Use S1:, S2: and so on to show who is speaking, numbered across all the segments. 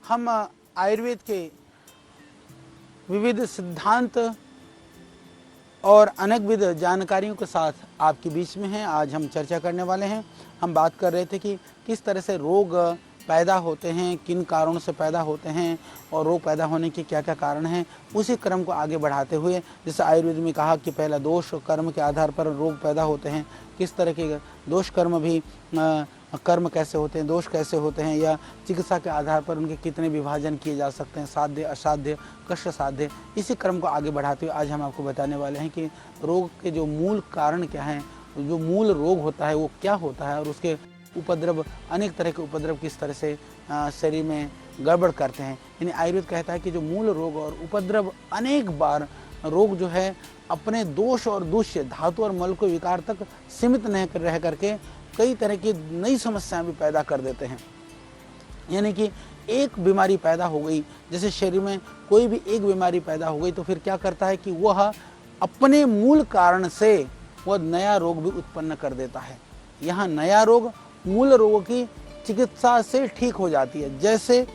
S1: हम आयुर्वेद के विविध सिद्धांत और अनेकविध जानकारियों के साथ आपके बीच में हैं। आज हम चर्चा करने वाले हैं। हम बात कर रहे थे कि किस तरह से रोग पैदा होते हैं, किन कारणों से पैदा होते हैं और रोग पैदा होने के क्या क्या कारण हैं। उसी क्रम को आगे बढ़ाते हुए, जैसे आयुर्वेद में कहा कि पहला दोष कर्म के आधार पर रोग पैदा होते हैं, किस तरह के दोष कर्म भी कर्म कैसे होते हैं, दोष कैसे होते हैं, या चिकित्सा के आधार पर उनके कितने विभाजन किए जा सकते हैं, साध्य असाध्य कष्ट साध्य। इसी क्रम को आगे बढ़ाते हुए आज हम आपको बताने वाले हैं कि रोग के जो मूल कारण क्या हैं, जो मूल रोग होता है वो क्या होता है और उसके उपद्रव, अनेक तरह के उपद्रव किस तरह से शरीर में गड़बड़ करते हैं। यानी आयुर्वेद कहता है कि जो मूल रोग और उपद्रव, अनेक बार रोग जो है अपने दोष और दूष्य धातु और मल को विकार तक सीमित नहीं रह करके कई तरह की नई समस्याएं भी पैदा कर देते हैं। यानी कि एक बीमारी पैदा हो गई, जैसे शरीर में कोई भी एक बीमारी पैदा हो गई तो फिर क्या करता है कि वह अपने मूल कारण से वह नया रोग भी उत्पन्न कर देता है। यहाँ नया रोग मूल रोगों की चिकित्सा से ठीक हो जाती है। जैसे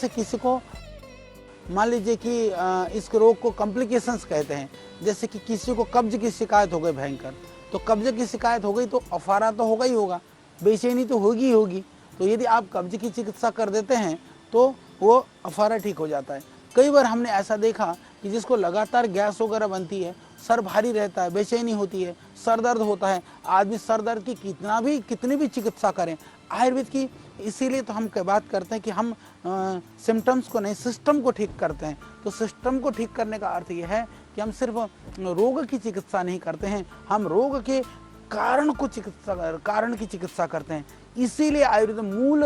S1: किसी को मान लीजिए कि इस रोग को कॉम्प्लिकेशंस कहते हैं। जैसे कि किसी को कब्ज की शिकायत हो गई भयंकर, तो कब्ज की शिकायत हो गई तो अफारा तो होगा ही होगा, बेचैनी तो होगी ही होगी। तो यदि आप कब्ज की चिकित्सा कर देते हैं तो वो अफारा ठीक हो जाता है। कई बार हमने ऐसा देखा कि जिसको लगातार गैस वगैरह बनती है, सर भारी रहता है, बेचैनी होती है, सर दर्द होता है, आदमी सर दर्द की कितनी भी चिकित्सा करें आयुर्वेद की, इसीलिए तो हम बात करते हैं कि हम सिम्टम्स को नहीं सिस्टम को ठीक करते हैं। तो सिस्टम को ठीक करने का अर्थ यह है कि हम सिर्फ रोग की चिकित्सा नहीं करते हैं, हम रोग के कारण की चिकित्सा करते हैं। इसीलिए आयुर्वेद मूल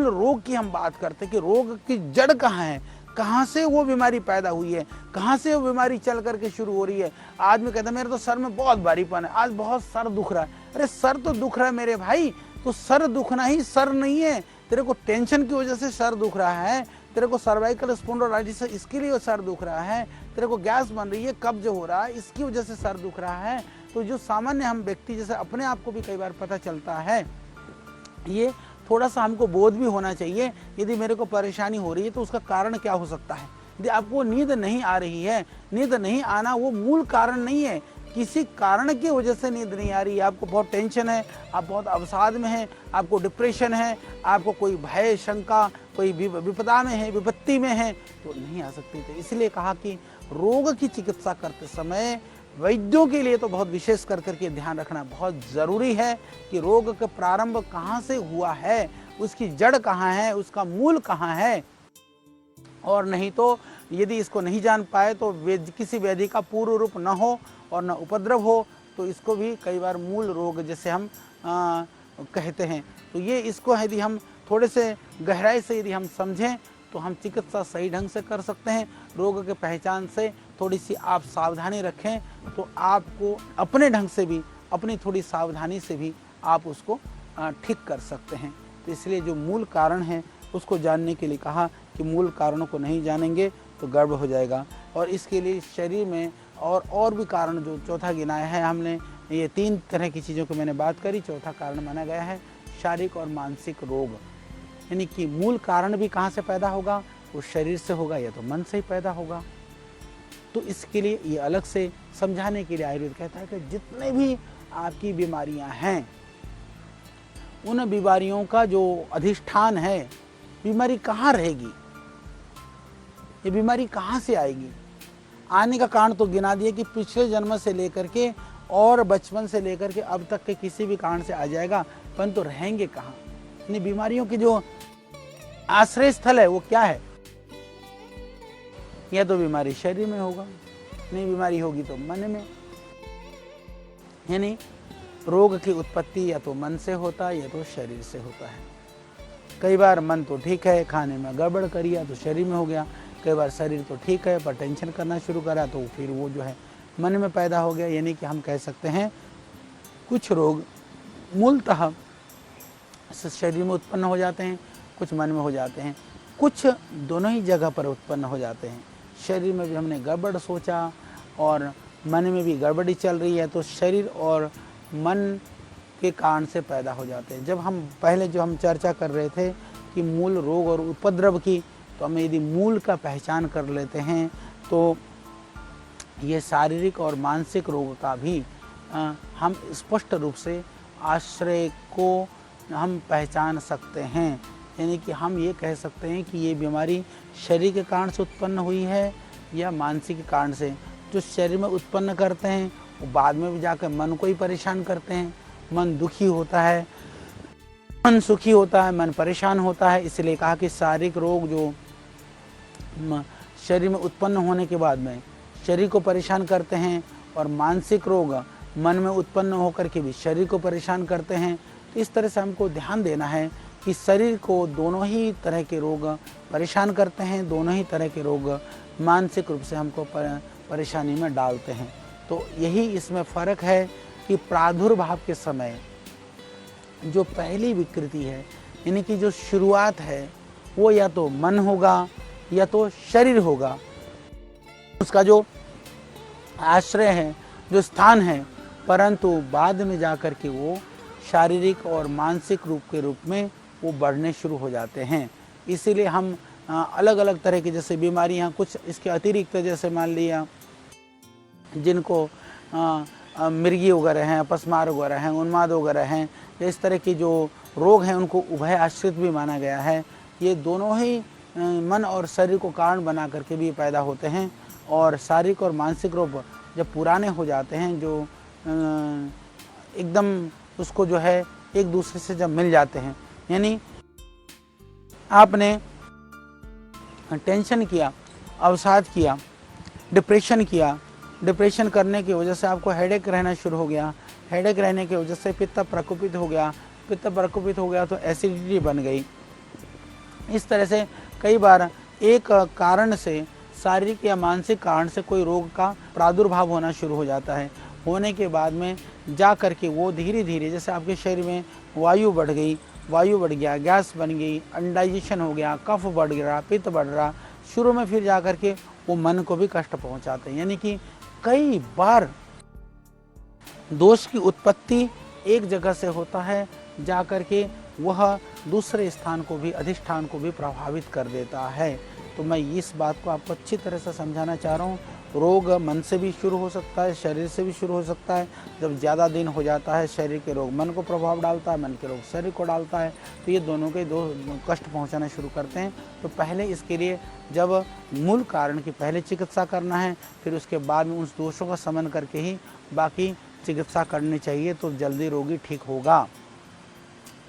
S1: रोग की हम बात करते हैं कि रोग की जड़ कहाँ है, कहाँ से वो बीमारी पैदा हुई है, कहाँ से वो बीमारी चल करके शुरू हो रही है। आदमी कहता है मेरे तो सर में बहुत भारीपन है, आज बहुत सर दुख रहा है। अरे सर तो दुख रहा है मेरे भाई, तो सर दुखना ही सर नहीं है। तेरे को टेंशन की वजह से सर दुख रहा है, तेरे को सर्वाइकल स्पॉन्डिलोलाइटिस इसके लिए सर दुख रहा है, तेरे को गैस बन रही है, कब्ज हो रहा है, इसकी वजह से सर दुख रहा है। तो जो सामान्य हम व्यक्ति जैसे अपने आप को भी कई बार पता चलता है, ये थोड़ा सा हमको बोध भी होना चाहिए। यदि मेरे को परेशानी हो रही है तो उसका कारण क्या हो सकता है। यदि आपको नींद नहीं आ रही है, नींद नहीं आना वो मूल कारण नहीं है, किसी कारण की वजह से नींद नहीं आ रही है। आपको बहुत टेंशन है, आप बहुत अवसाद में हैं, आपको डिप्रेशन है, आपको कोई भय शंका, कोई विपदा में है, विपत्ति में है, तो नहीं आ सकती। तो इसलिए कहा कि रोग की चिकित्सा करते समय वैद्यों के लिए तो बहुत विशेष करके ध्यान रखना बहुत ज़रूरी है कि रोग का प्रारंभ कहाँ से हुआ है, उसकी जड़ कहाँ है, उसका मूल कहाँ है। और नहीं तो यदि इसको नहीं जान पाए तो किसी व्याधि का पूर्व रूप न हो और न उपद्रव हो तो इसको भी कई बार मूल रोग जैसे हम कहते हैं। तो ये इसको यदि हम थोड़े से गहराई से यदि हम समझें तो हम चिकित्सा सही ढंग से कर सकते हैं। रोग के पहचान से थोड़ी सी आप सावधानी रखें तो आपको अपने ढंग से भी, अपनी थोड़ी सावधानी से भी आप उसको ठीक कर सकते हैं। तो इसलिए जो मूल कारण है उसको जानने के लिए कहा कि मूल कारणों को नहीं जानेंगे तो गड़बड़ हो जाएगा। और इसके लिए शरीर में और भी कारण जो चौथा गिनाया है हमने, ये 3 तरह की चीज़ों की मैंने बात करी। चौथा कारण माना गया है शारीरिक और मानसिक रोग। यानी कि मूल कारण भी कहाँ से पैदा होगा, वो शरीर से होगा या तो मन से ही पैदा होगा। तो इसके लिए ये अलग से समझाने के लिए आयुर्वेद कहता है कि जितने भी आपकी बीमारियां हैं उन बीमारियों का जो अधिष्ठान है, बीमारी कहाँ रहेगी, ये बीमारी कहाँ से आएगी। आने का कारण तो गिना दिया कि पिछले जन्म से लेकर के और बचपन से लेकर के अब तक के किसी भी कारण से आ जाएगा, परंतु रहेंगे कहाँ। यानी बीमारियों की जो आश्रय स्थल है वो क्या है, या तो बीमारी शरीर में होगा, नहीं बीमारी होगी तो मन में। यानी रोग की उत्पत्ति या तो मन से होता है या तो शरीर से होता है। कई बार मन तो ठीक है, खाने में गड़बड़ करिया तो शरीर में हो गया, कई बार शरीर तो ठीक है पर टेंशन करना शुरू करा तो फिर वो जो है मन में पैदा हो गया। यानी कि हम कह सकते हैं कुछ रोग मूलतः शरीर में उत्पन्न हो जाते हैं, कुछ मन में हो जाते हैं, कुछ दोनों ही जगह पर उत्पन्न हो जाते हैं। शरीर में भी हमने गड़बड़ सोचा और मन में भी गड़बड़ी चल रही है तो शरीर और मन के कारण से पैदा हो जाते हैं। जब हम पहले जो हम चर्चा कर रहे थे कि मूल रोग और उपद्रव की, तो हम यदि मूल का पहचान कर लेते हैं तो ये शारीरिक और मानसिक रोग का भी हम स्पष्ट रूप से आश्रय को हम पहचान सकते हैं। यानी कि हम ये कह सकते हैं कि ये बीमारी शरीर के कारण से उत्पन्न हुई है या मानसिक कारण से। जो शरीर में उत्पन्न करते हैं वो बाद में भी जाकर मन को ही परेशान करते हैं। मन दुखी होता है, मन सुखी होता है, मन परेशान होता है। इसलिए कहा कि शारीरिक रोग जो शरीर में उत्पन्न होने के बाद में शरीर को परेशान करते हैं और मानसिक रोग मन में उत्पन्न होकर के भी शरीर को परेशान करते हैं। तो इस तरह से हमको ध्यान देना है कि शरीर को दोनों ही तरह के रोग परेशान करते हैं, दोनों ही तरह के रोग मानसिक रूप से हमको परेशानी में डालते हैं। तो यही इसमें फ़र्क है कि प्रादुर्भाव के समय जो पहली विकृति है, यानी कि जो शुरुआत है, वो या तो मन होगा या तो शरीर होगा। उसका जो आश्रय है, जो स्थान है, परंतु बाद में जाकर के वो शारीरिक और मानसिक रूप में वो बढ़ने शुरू हो जाते हैं। इसीलिए हम अलग अलग तरह की जैसे बीमारियां, कुछ इसके अतिरिक्त जैसे मान लिया जिनको मिर्गी वगैरह हैं, अपस्मार वगैरह हैं, उन्माद वगैरह हैं, इस तरह की जो रोग हैं उनको उभय आश्रित भी माना गया है। ये दोनों ही मन और शरीर को कारण बना करके भी पैदा होते हैं। और शारीरिक और मानसिक रोग जब पुराने हो जाते हैं, जो एकदम उसको जो है एक दूसरे से जब मिल जाते हैं, यानी आपने टेंशन किया, अवसाद किया, डिप्रेशन किया, डिप्रेशन करने की वजह से आपको हेडेक रहना शुरू हो गया, हेडेक रहने की वजह से पित्त प्रकोपित हो गया, पित्त प्रकोपित हो गया तो एसिडिटी बन गई। इस तरह से कई बार एक कारण से, शारीरिक या मानसिक कारण से कोई रोग का प्रादुर्भाव होना शुरू हो जाता है। होने के बाद में जा कर के वो धीरे धीरे, जैसे आपके शरीर में वायु बढ़ गई, वायु बढ़ गया, गैस बन गई, अनडाइजेशन हो गया, कफ बढ़ गया, पित्त बढ़ रहा, शुरू में फिर जा कर के वो मन को भी कष्ट पहुंचाते हैं। यानी कि कई बार दोष की उत्पत्ति एक जगह से होता है, जा कर के वह दूसरे स्थान को भी, अधिष्ठान को भी प्रभावित कर देता है। तो मैं इस बात को आपको अच्छी तरह से समझाना चाह रहा हूँ। रोग मन से भी शुरू हो सकता है, शरीर से भी शुरू हो सकता है। जब ज़्यादा दिन हो जाता है, शरीर के रोग मन को प्रभाव डालता है, मन के रोग शरीर को डालता है, तो ये दोनों के दो कष्ट पहुंचाना शुरू करते हैं। तो पहले इसके लिए जब मूल कारण की पहले चिकित्सा करना है, फिर उसके बाद में उस दोषों का शमन करके ही बाकी चिकित्सा करनी चाहिए, तो जल्दी रोगी ठीक होगा।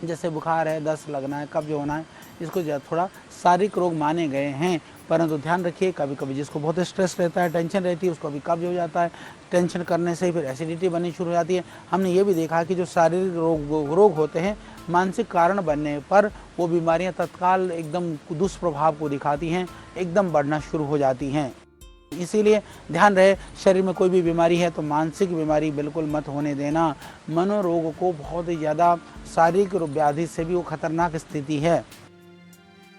S1: जैसे बुखार है, दस्त लगना है, कब्ज होना है, इसको थोड़ा शारीरिक रोग माने गए हैं। परंतु ध्यान रखिए, कभी कभी जिसको बहुत स्ट्रेस रहता है, टेंशन रहती है, उसको भी कब्ज हो जाता है। टेंशन करने से ही फिर एसिडिटी बननी शुरू हो जाती है। हमने ये भी देखा कि जो शारीरिक रोग होते हैं, मानसिक कारण बनने पर वो बीमारियां तत्काल एकदम दुष्प्रभाव को दिखाती हैं, एकदम बढ़ना शुरू हो जाती हैं। इसीलिए ध्यान रहे, शरीर में कोई भी बीमारी है तो मानसिक बीमारी बिल्कुल मत होने देना। मनोरोग को बहुत ही ज़्यादा, शारीरिक व्याधि से भी वो खतरनाक स्थिति है।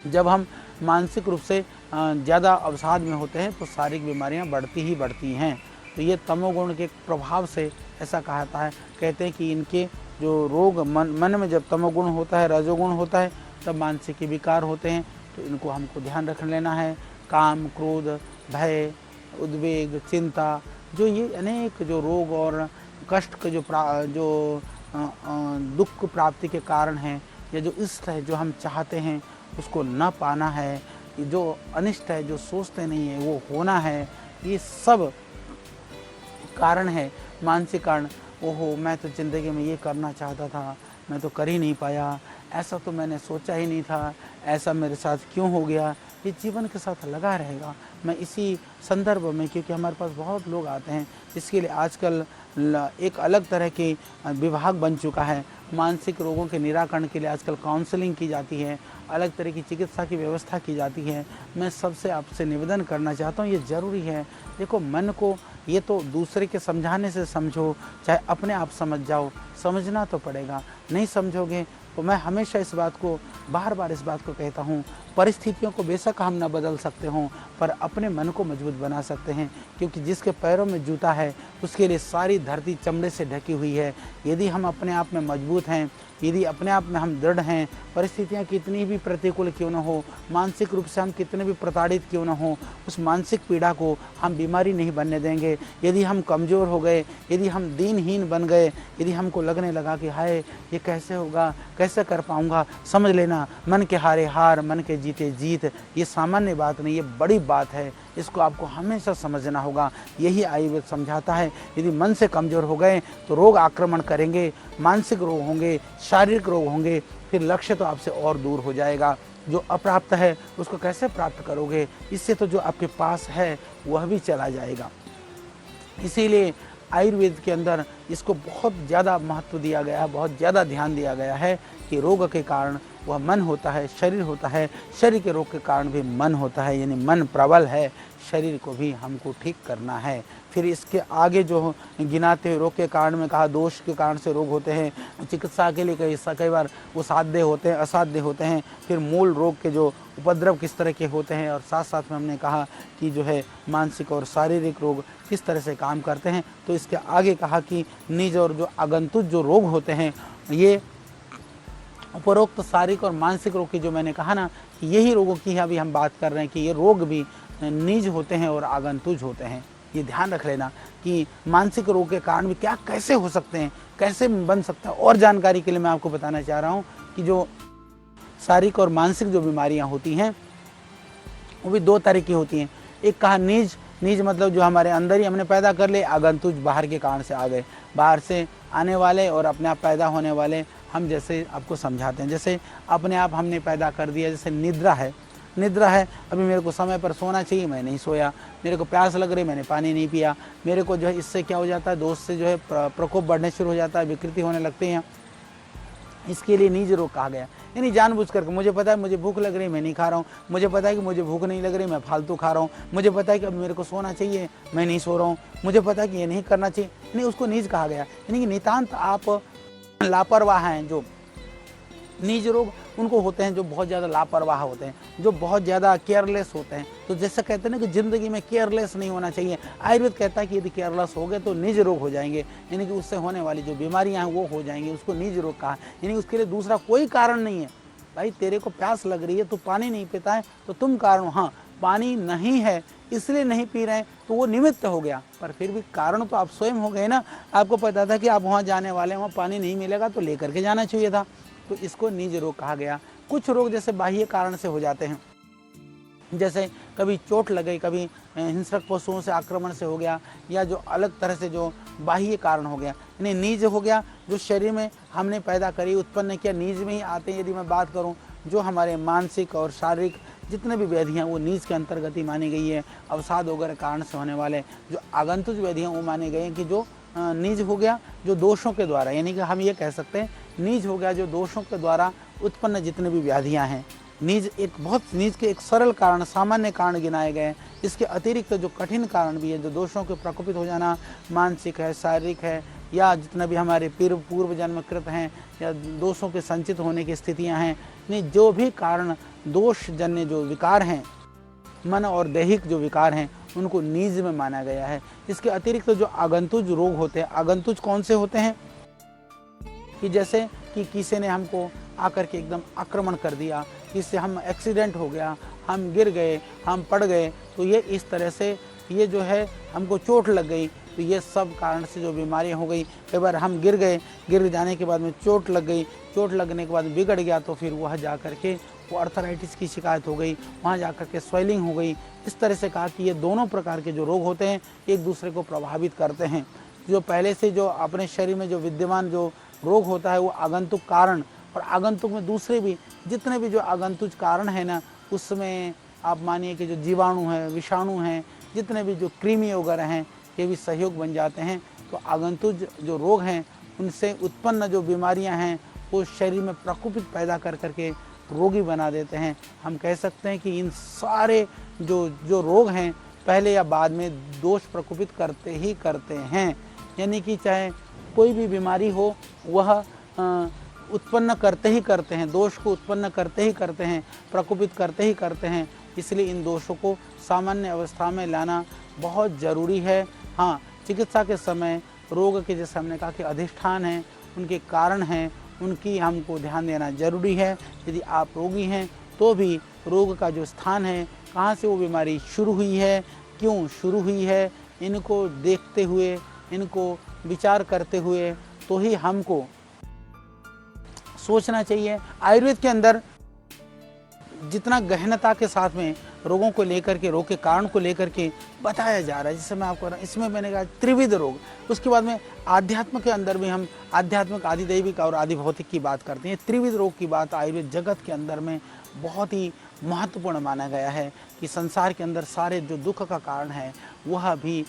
S1: जब हम मानसिक रूप से ज़्यादा अवसाद में होते हैं तो शारीरिक बीमारियां बढ़ती ही बढ़ती हैं। तो ये तमोगुण के प्रभाव से ऐसा कहता है, कहते हैं कि इनके जो रोग मन में जब तमोगुण होता है, रजोगुण होता है, तब मानसिक विकार होते हैं। तो इनको हमको ध्यान रख लेना है। काम, क्रोध, भय, उद्वेग, चिंता, जो ये अनेक जो रोग और कष्ट के जो दुख प्राप्ति के कारण हैं, या जो इष्ट है, जो हम चाहते हैं उसको न पाना है, जो अनिष्ट है, जो सोचते नहीं है वो होना है, ये सब कारण है, मानसिक कारण। ओहो, मैं तो ज़िंदगी में ये करना चाहता था, मैं तो कर ही नहीं पाया, ऐसा तो मैंने सोचा ही नहीं था, ऐसा मेरे साथ क्यों हो गया, ये जीवन के साथ लगा रहेगा। मैं इसी संदर्भ में, क्योंकि हमारे पास बहुत लोग आते हैं, इसके लिए आजकल एक अलग तरह की विभाग बन चुका है। मानसिक रोगों के निराकरण के लिए आजकल काउंसलिंग की जाती है, अलग तरह की चिकित्सा की व्यवस्था की जाती है। मैं सबसे आपसे निवेदन करना चाहता हूँ, ये ज़रूरी है। देखो, मन को ये तो दूसरे के समझाने से समझो, चाहे अपने आप समझ जाओ, समझना तो पड़ेगा। नहीं समझोगे तो मैं हमेशा इस बात को बार बार इस बात को कहता हूँ, परिस्थितियों को बेशक हम न बदल सकते हों पर अपने मन को मजबूत बना सकते हैं, क्योंकि जिसके पैरों में जूता है उसके लिए सारी धरती चमड़े से ढकी हुई है। यदि हम अपने आप में मजबूत हैं, यदि अपने आप में हम दृढ़ हैं, परिस्थितियाँ कितनी भी प्रतिकूल क्यों न हो, मानसिक रूप से हम कितने भी प्रताड़ित क्यों न हो, उस मानसिक पीड़ा को हम बीमारी नहीं बनने देंगे। यदि हम कमज़ोर हो गए, यदि हम दीनहीन बन गए, यदि हमको लगने लगा कि हाय ये कैसे होगा, कैसे कर पाऊँगा, समझ लेना मन के हारे हार, मन के जीते जीत। ये सामान्य बात नहीं, ये बड़ी बात है, इसको आपको हमेशा समझना होगा। यही आयुर्वेद समझाता है। यदि मन से कमज़ोर हो गए तो रोग आक्रमण करेंगे, मानसिक रोग होंगे, शारीरिक रोग होंगे, फिर लक्ष्य तो आपसे और दूर हो जाएगा। जो अप्राप्त है उसको कैसे प्राप्त करोगे? इससे तो जो आपके पास है वह भी चला जाएगा। इसीलिए आयुर्वेद के अंदर इसको बहुत ज़्यादा महत्व दिया गया है, बहुत ज़्यादा ध्यान दिया गया है कि रोग के कारण वह मन होता है, शरीर होता है, शरीर के रोग के कारण भी मन होता है, यानी मन प्रबल है, शरीर को भी हमको ठीक करना है। फिर इसके आगे जो गिनाते हुए रोग के कारण में कहा, दोष के कारण से रोग होते हैं, चिकित्सा के लिए कई बार वो साध्य होते हैं, असाध्य होते हैं। फिर मूल रोग के जो उपद्रव किस तरह के होते हैं, और साथ साथ में हमने कहा कि जो है मानसिक और शारीरिक रोग किस तरह से काम करते हैं। तो इसके आगे कहा कि निज और जो आगंतुक जो रोग होते हैं, ये उपरोक्त शारीरिक और मानसिक रोग की जो मैंने कहा ना, यही रोगों की अभी हम बात कर रहे हैं कि ये रोग भी निज होते हैं और आगंतुक होते हैं। ये ध्यान रख लेना कि मानसिक रोग के कारण भी क्या कैसे हो सकते हैं, कैसे बन सकता है। और जानकारी के लिए मैं आपको बताना चाह रहा हूँ कि जो शारीरिक और मानसिक जो बीमारियाँ होती हैं वो भी दो तरह की होती हैं। एक कहा निज, निज मतलब जो हमारे अंदर ही हमने पैदा कर ले, आगंतुक बाहर के कारण से आ गए, बाहर से आने वाले और अपने आप पैदा होने वाले। हम जैसे आपको समझाते हैं, जैसे अपने आप हमने पैदा कर दिया, जैसे निद्रा है, निद्रा है, अभी मेरे को समय पर सोना चाहिए, मैं नहीं सोया, मेरे को प्यास लग रही, मैंने पानी नहीं पिया, मेरे को जो है इससे क्या हो जाता है, दोस्त से जो है प्रकोप बढ़ने शुरू हो जाता है, विकृति होने लगती हैं। इसके लिए निज रोग कहा गया, यानी जानबूझ करके मुझे पता है मुझे भूख लग रही, मैं नहीं खा रहा हूँ, मुझे पता है कि मुझे भूख नहीं लग रही, मैं फालतू खा रहा हूँ, मुझे पता है कि अब मेरे को सोना चाहिए, मैं नहीं सो रहा हूँ, मुझे पता है कि ये नहीं करना चाहिए, नहीं, उसको निज कहा गया। यानी कि नितांत आप लापरवाह हैं। जो निज रोग उनको होते हैं जो बहुत ज़्यादा लापरवाह होते हैं, जो बहुत ज़्यादा केयरलेस होते हैं। तो जैसे कहते हैं ना कि ज़िंदगी में केयरलेस नहीं होना चाहिए, आयुर्वेद कहता है कि यदि केयरलेस हो गए तो निज रोग हो जाएंगे, यानी कि उससे होने वाली जो बीमारियां हैं वो हो जाएंगी, उसको निज रोग कहा। यानी उसके लिए दूसरा कोई कारण नहीं है। भाई तेरे को प्यास लग रही है, तो पानी नहीं पीता है, तो तुम कारण, हाँ पानी नहीं है इसलिए नहीं पी रहे हैं, तो वो निमित्त हो गया, पर फिर भी कारण तो आप स्वयं हो गए ना। आपको पता था कि आप वहाँ जाने वाले हैं, वहाँ पानी नहीं मिलेगा तो लेकर के जाना चाहिए था, तो इसको निज रोग कहा गया। कुछ रोग जैसे बाह्य कारण से हो जाते हैं, जैसे कभी चोट लग गई, कभी हिंसक पशुओं से आक्रमण से हो गया, या जो अलग तरह से जो बाह्य कारण हो गया, यानी निज हो गया, जो शरीर में हमने पैदा करी, उत्पन्न किया, निज में ही आते हैं। यदि मैं बात करूं, जो हमारे मानसिक और शारीरिक जितने भी व्याधियाँ वो निज के अंतर्गत ही मानी गई है। अवसाद वगैरह कारण से होने वाले जो आगंतुक व्याधियाँ वो मानी गई हैं कि जो निज हो गया, जो दोषों के द्वारा, यानी कि हम ये कह सकते हैं निज हो गया जो दोषों के द्वारा उत्पन्न जितने भी व्याधियाँ हैं। निज एक बहुत निज के एक सरल कारण, सामान्य कारण गिनाए गए। इसके अतिरिक्त जो कठिन कारण भी है, जो दोषों के प्रकोपित हो जाना, मानसिक है, शारीरिक है, या जितना भी हमारे पूर्व जन्मकृत हैं, या दोषों के संचित होने की स्थितियां हैं, नहीं जो भी कारण दोषजन्य जो विकार हैं, मन और दैहिक जो विकार हैं, उनको निज में माना गया है। इसके अतिरिक्त जो आगंतुक रोग होते हैं, आगंतुक कौन से होते हैं कि जैसे कि किसी ने हमको आकर के एकदम आक्रमण कर दिया, इससे हम एक्सीडेंट हो गया, हम गिर गए, हम पड़ गए, तो ये इस तरह से ये जो है हमको चोट लग गई, तो ये सब कारण से जो बीमारियां हो गई। कई बार हम गिर गए, गिर जाने के बाद में चोट लग गई, चोट लगने के बाद बिगड़ गया, तो फिर वह जा कर के वो अर्थराइटिस की शिकायत हो गई, वहाँ जा कर के स्वेलिंग हो गई। इस तरह से कहा कि ये दोनों प्रकार के जो रोग होते हैं एक दूसरे को प्रभावित करते हैं। जो पहले से जो अपने शरीर में जो विद्यमान जो रोग होता है वो आगंतुक कारण, और आगंतुक में दूसरे भी जितने भी जो आगंतुक कारण है ना, उसमें आप मानिए कि जो जीवाणु हैं, विषाणु हैं, जितने भी जो कृमि वगैरह हैं, ये भी सहयोग बन जाते हैं। तो आगंतुक जो रोग हैं उनसे उत्पन्न जो बीमारियां हैं वो शरीर में प्रकोपित पैदा कर करके रोगी बना देते हैं। हम कह सकते हैं कि इन सारे जो रोग हैं पहले या बाद में दोष प्रकोपित करते ही करते हैं। यानी कि चाहे कोई भी बीमारी हो, वह उत्पन्न करते ही करते हैं, दोष को उत्पन्न करते ही करते हैं, प्रकोपित करते ही करते हैं। इसलिए इन दोषों को सामान्य अवस्था में लाना बहुत ज़रूरी है। हाँ, चिकित्सा के समय रोग के, जैसे हमने कहा कि अधिष्ठान हैं, उनके कारण हैं, उनकी हमको ध्यान देना जरूरी है। यदि आप रोगी हैं तो भी रोग का जो स्थान है, कहाँ से वो बीमारी शुरू हुई है, क्यों शुरू हुई है, इनको देखते हुए, इनको विचार करते हुए तो ही हमको सोचना चाहिए। आयुर्वेद के अंदर जितना गहनता के साथ में रोगों को लेकर के, रोग के कारण को लेकर के बताया जा रहा है, जिससे मैं आपको इसमें मैंने कहा त्रिविध रोग। उसके बाद में आध्यात्म के अंदर भी हम आध्यात्मिक, आदिदैविक और आदि भौतिक की बात करते हैं। त्रिविध रोग की बात आयुर्वेद जगत के अंदर में बहुत ही महत्वपूर्ण माना गया है कि संसार के अंदर सारे जो दुख का कारण है वह भी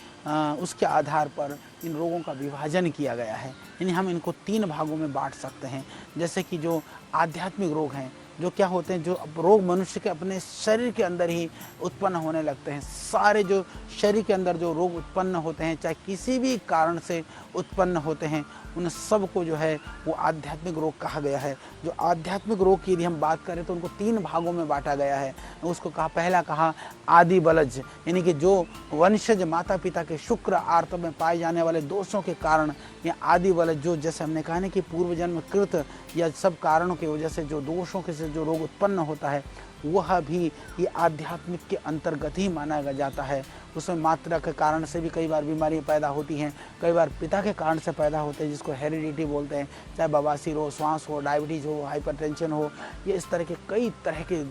S1: उसके आधार पर इन रोगों का विभाजन किया गया है। यानी हम इनको 3 भागों में बांट सकते हैं। जैसे कि जो आध्यात्मिक रोग हैं, जो क्या होते हैं, जो रोग मनुष्य के अपने शरीर के अंदर ही उत्पन्न होने लगते हैं। सारे जो शरीर के अंदर जो रोग उत्पन्न होते हैं, चाहे किसी भी कारण से उत्पन्न होते हैं, उन सब को जो है वो आध्यात्मिक रोग कहा गया है। जो आध्यात्मिक रोग की यदि हम बात करें तो उनको 3 भागों में बांटा गया है। उसको कहा, पहला कहा आदि बलज, यानी कि जो वंशज माता पिता के शुक्र आर्त में पाए जाने वाले दोषों के कारण, या आदि बलज जो, जैसे हमने कहा ना कि पूर्व जन्म कृत या सब कारणों की वजह से जो दोषों के से जो रोग उत्पन्न होता है, वह भी ये आध्यात्मिक के अंतर्गत ही माना जाता है। उसमें मात्रा के कारण से भी कई बार बीमारियां पैदा होती हैं, कई बार पिता के कारण से पैदा होते हैं, जिसको हेरिडिटी बोलते हैं। चाहे बवासीर हो, श्वास हो, डायबिटीज़ हो, हाइपरटेंशन हो, ये इस तरह के कई तरह की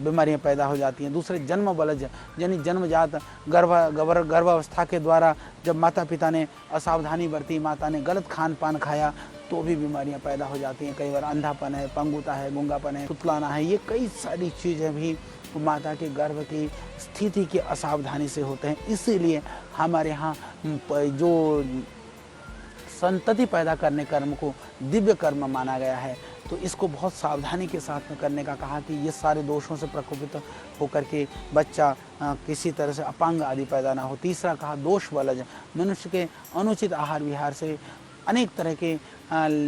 S1: बीमारियां पैदा हो जाती हैं। दूसरे जन्म बलज, यानी जन्मजात गर्भावस्था के द्वारा जब माता पिता ने असावधानी बरती, माता ने गलत खान पान खाया, तो भी बीमारियां पैदा हो जाती हैं। कई बार अंधापन है, पंगुता है, गूंगापन है, तुतलाना है, ये कई सारी चीज़ें भी माता के गर्भ की स्थिति की असावधानी से होते हैं। इसीलिए हमारे यहाँ जो संतति पैदा करने कर्म को दिव्य कर्म माना गया है, तो इसको बहुत सावधानी के साथ में करने का कहा कि ये सारे दोषों से प्रकोपित होकर के बच्चा किसी तरह से अपांग आदि पैदा ना हो। तीसरा कहा दोष बलज, मनुष्य के अनुचित आहार विहार से, अनेक तरह के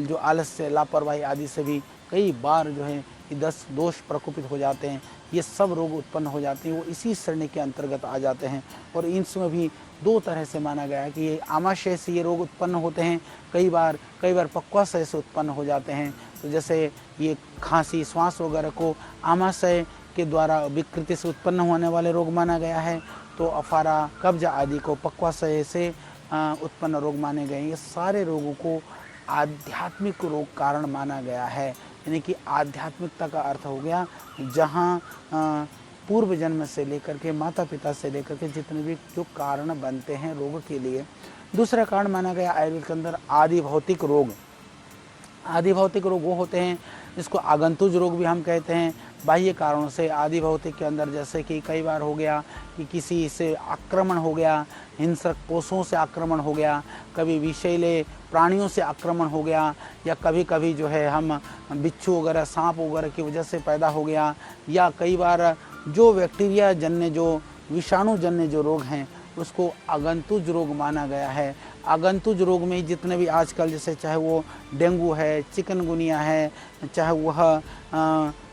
S1: जो आलस्य, लापरवाही आदि से भी कई बार जो है कि 10 दोष प्रकोपित हो जाते हैं। ये सब रोग उत्पन्न हो जाते हैं, वो इसी श्रेणी के अंतर्गत आ जाते हैं। और इनमें भी 2 तरह से माना गया है कि ये आमाशय से ये रोग उत्पन्न होते हैं, कई बार पक्वाशय से उत्पन्न हो जाते हैं। तो जैसे ये खांसी, श्वास वगैरह को आमाशय के द्वारा विकृति से उत्पन्न होने वाले रोग माना गया है, तो अफारा, कब्ज आदि को पक्वाशय से उत्पन्न रोग माने गए। ये सारे रोगों को आध्यात्मिक रोग कारण माना गया है। यानी कि आध्यात्मिकता का अर्थ हो गया जहाँ पूर्व जन्म से लेकर के, माता पिता से लेकर के जितने भी जो कारण बनते हैं रोग के लिए। दूसरा कारण माना गया आयुर्वेद के अंदर आदि भौतिक रोग। आदि भौतिक रोग वो होते हैं जिसको आगंतुज रोग भी हम कहते हैं, बाह्य कारणों से। आदि भौतिक के अंदर जैसे कि कई बार हो गया कि किसी से आक्रमण हो गया, हिंसक कोषों से आक्रमण हो गया, कभी विषैले प्राणियों से आक्रमण हो गया, या कभी कभी जो है हम बिच्छू वगैरह, सांप वगैरह की वजह से पैदा हो गया, या कई बार जो बैक्टीरिया जन्य, जो विषाणु जन्य जो रोग हैं उसको आगंतुज रोग माना गया है। आगंतुज रोग में जितने भी आजकल, जैसे चाहे वो डेंगू है, चिकनगुनिया है, चाहे वह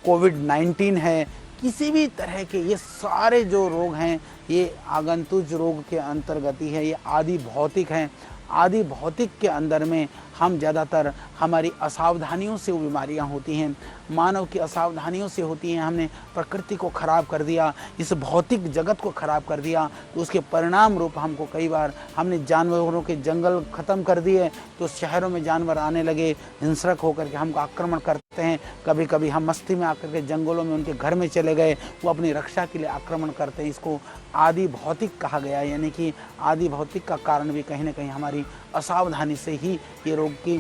S1: कोविड-19 है, किसी भी तरह के ये सारे जो रोग हैं ये आगंतुज रोग के अंतर्गत ही है। ये आदि भौतिक हैं। आदि भौतिक के अंदर में हम ज़्यादातर हमारी असावधानियों से वो बीमारियाँ होती हैं, मानव की असावधानियों से होती हैं। हमने प्रकृति को ख़राब कर दिया, इस भौतिक जगत को ख़राब कर दिया, तो उसके परिणाम रूप हमको कई बार हमने जानवरों के जंगल ख़त्म कर दिए, तो शहरों में जानवर आने लगे, हिंसक होकर के हमको आक्रमण करते हैं। कभी कभी हम मस्ती में आकर के जंगलों में उनके घर में चले गए, वो अपनी रक्षा के लिए आक्रमण करते हैं। इसको आदि भौतिक कहा गया। यानी कि आदि भौतिक का कारण भी कहीं ना कहीं हमारी असावधानी से ही ये रोग की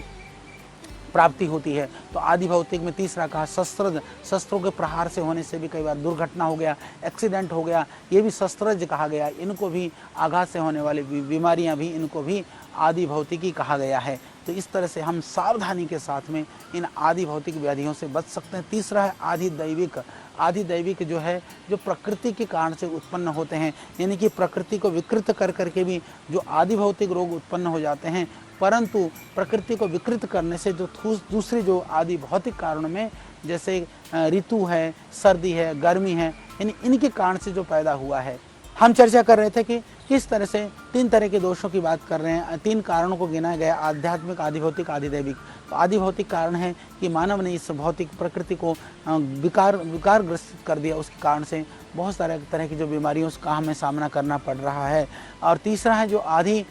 S1: प्राप्ति होती है। तो आदि भौतिक में तीसरा कहा शस्त्रों के प्रहार से होने से भी कई बार दुर्घटना हो गया, एक्सीडेंट हो गया, ये भी शस्त्रज कहा गया। इनको भी आघात से होने वाली बीमारियां भी, इनको भी आदि भौतिकी कहा गया है। तो इस तरह से हम सावधानी के साथ में इन आदि भौतिक व्याधियों से बच सकते हैं। तीसरा है आदि दैविक। आदि दैविक जो है, जो प्रकृति के कारण से उत्पन्न होते हैं, यानी कि प्रकृति को विकृत कर करके भी जो आदि भौतिक रोग उत्पन्न हो जाते हैं, परंतु प्रकृति को विकृत करने से जो दूसरी जो आदि भौतिक कारणों में जैसे ऋतु है, सर्दी है, गर्मी है, इनके कारण से जो पैदा हुआ है। हम चर्चा कर रहे थे कि किस तरह से 3 तरह के दोषों की बात कर रहे हैं, 3 कारणों को गिनाया गया, आध्यात्मिक, आदि भौतिक, आदि दैविक। तो आदि भौतिक कारण है कि मानव ने इस भौतिक प्रकृति को विकार ग्रसित कर दिया, उसके कारण से बहुत सारे तरह की जो बीमारियों का हमें सामना करना पड़ रहा है। और तीसरा है जो आदि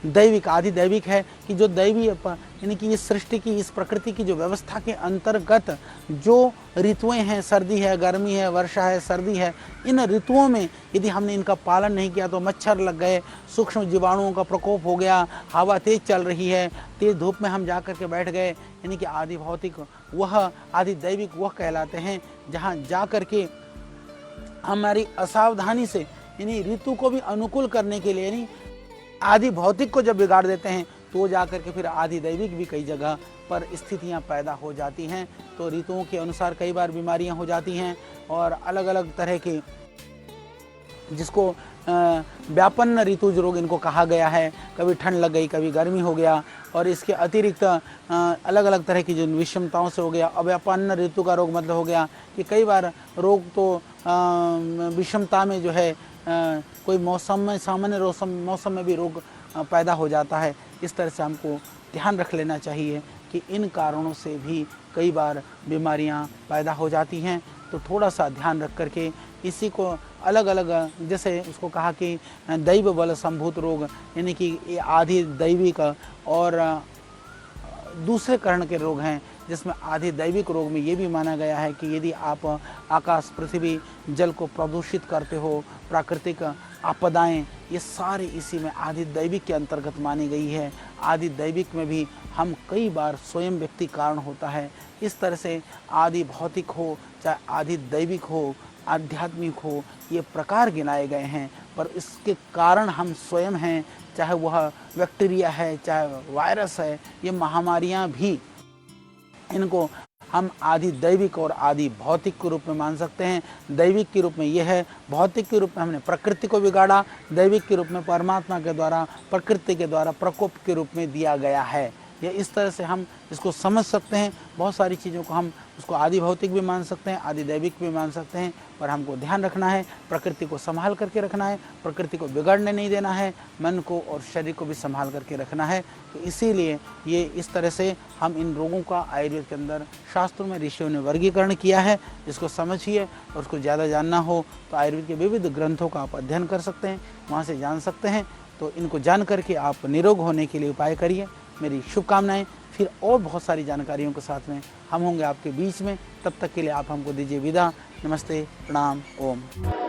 S1: दैविक है कि जो दैवी यानी कि इस सृष्टि की, इस प्रकृति की जो व्यवस्था के अंतर्गत जो ऋतुएं हैं, सर्दी है, गर्मी है, वर्षा है, सर्दी है, इन ऋतुओं में यदि हमने इनका पालन नहीं किया तो मच्छर लग गए, सूक्ष्म जीवाणुओं का प्रकोप हो गया, हवा तेज चल रही है, तेज धूप में हम जा कर के बैठ गए, यानी कि आदि भौतिक वह, आदि दैविक वह कहलाते हैं जहाँ जा कर के हमारी असावधानी से यानी ऋतु को भी अनुकूल करने के लिए यानी आदि भौतिक को जब बिगाड़ देते हैं तो जाकर के फिर आदि दैविक भी कई जगह पर स्थितियां पैदा हो जाती हैं। तो ऋतुओं के अनुसार कई बार बीमारियां हो जाती हैं और अलग अलग तरह के, जिसको व्यापन्न ऋतुज रोग इनको कहा गया है, कभी ठंड लग गई, कभी गर्मी हो गया, और इसके अतिरिक्त अलग अलग तरह की जो विषमताओं से हो गया। अव्यापन्न ऋतु का रोग मतलब हो गया कि कई बार रोग तो विषमता में जो है कोई मौसम में, सामान्य मौसम में भी रोग पैदा हो जाता है। इस तरह से हमको ध्यान रख लेना चाहिए कि इन कारणों से भी कई बार बीमारियां पैदा हो जाती हैं। तो थोड़ा सा ध्यान रख करके इसी को अलग अलग, जैसे उसको कहा कि दैव बल संभूत रोग, यानी कि ये आदि दैविक और दूसरे कर्ण के रोग हैं, जिसमें आदि दैविक रोग में ये भी माना गया है कि यदि आप आकाश, पृथ्वी, जल को प्रदूषित करते हो, प्राकृतिक आपदाएं, ये सारी इसी में आदि दैविक के अंतर्गत मानी गई है। आदि दैविक में भी हम कई बार स्वयं व्यक्ति कारण होता है। इस तरह से आदि भौतिक हो, चाहे आदि दैविक हो, आध्यात्मिक हो, ये प्रकार गिनाए गए हैं, पर इसके कारण हम स्वयं हैं, चाहे वह बैक्टीरिया है, चाहे वायरस है, ये महामारियां भी, इनको हम आदि दैविक और आदि भौतिक के रूप में मान सकते हैं। दैविक के रूप में यह है, भौतिक के रूप में हमने प्रकृति को बिगाड़ा, दैविक के रूप में परमात्मा के द्वारा, प्रकृति के द्वारा प्रकोप के रूप में दिया गया है। ये इस तरह से हम इसको समझ सकते हैं। बहुत सारी चीज़ों को हम उसको आदि भौतिक भी मान सकते हैं, आदि दैविक भी मान सकते हैं, पर हमको ध्यान रखना है, प्रकृति को संभाल करके रखना है, प्रकृति को बिगड़ने नहीं देना है, मन को और शरीर को भी संभाल करके रखना है। तो इसीलिए ये इस तरह से हम इन रोगों का आयुर्वेद के अंदर शास्त्रों में ऋषियों ने वर्गीकरण किया है। इसको समझिए और उसको ज़्यादा जानना हो तो आयुर्वेद के विविध ग्रंथों का आप अध्ययन कर सकते हैं, वहाँ से जान सकते हैं। तो इनको जान करके आप निरोग होने के लिए उपाय करिए। मेरी शुभकामनाएं। फिर और बहुत सारी जानकारियों के साथ में हम होंगे आपके बीच में। तब तक के लिए आप हमको दीजिए विदा। नमस्ते, प्रणाम, ओम।